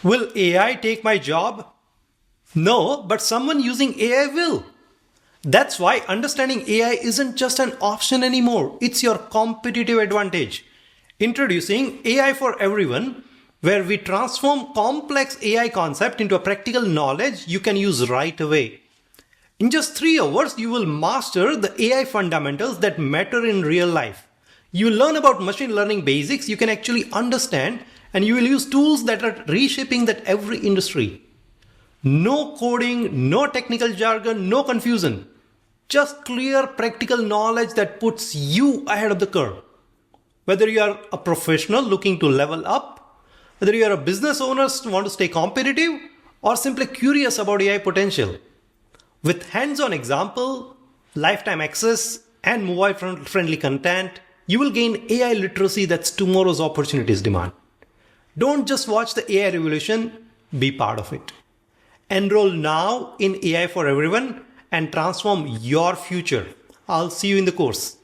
Will AI take my job? No, but someone using AI will. That's why understanding AI isn't just an option anymore, it's your competitive advantage. Introducing AI for Everyone, where we transform complex AI concept into a practical knowledge you can use right away. In just 3 hours, you will master the AI fundamentals that matter in real life. You will learn about machine learning basics you can actually understand, and you will use tools that are reshaping that every industry. No coding, no technical jargon, no confusion. Just clear practical knowledge that puts you ahead of the curve. Whether you are a professional looking to level up, whether you are a business owner who want to stay competitive, or simply curious about AI potential. With hands-on example, lifetime access, and mobile-friendly content, you will gain AI literacy that's tomorrow's opportunities demand. Don't just watch the AI revolution, be part of it. Enroll now in AI for Everyone and transform your future. I'll see you in the course.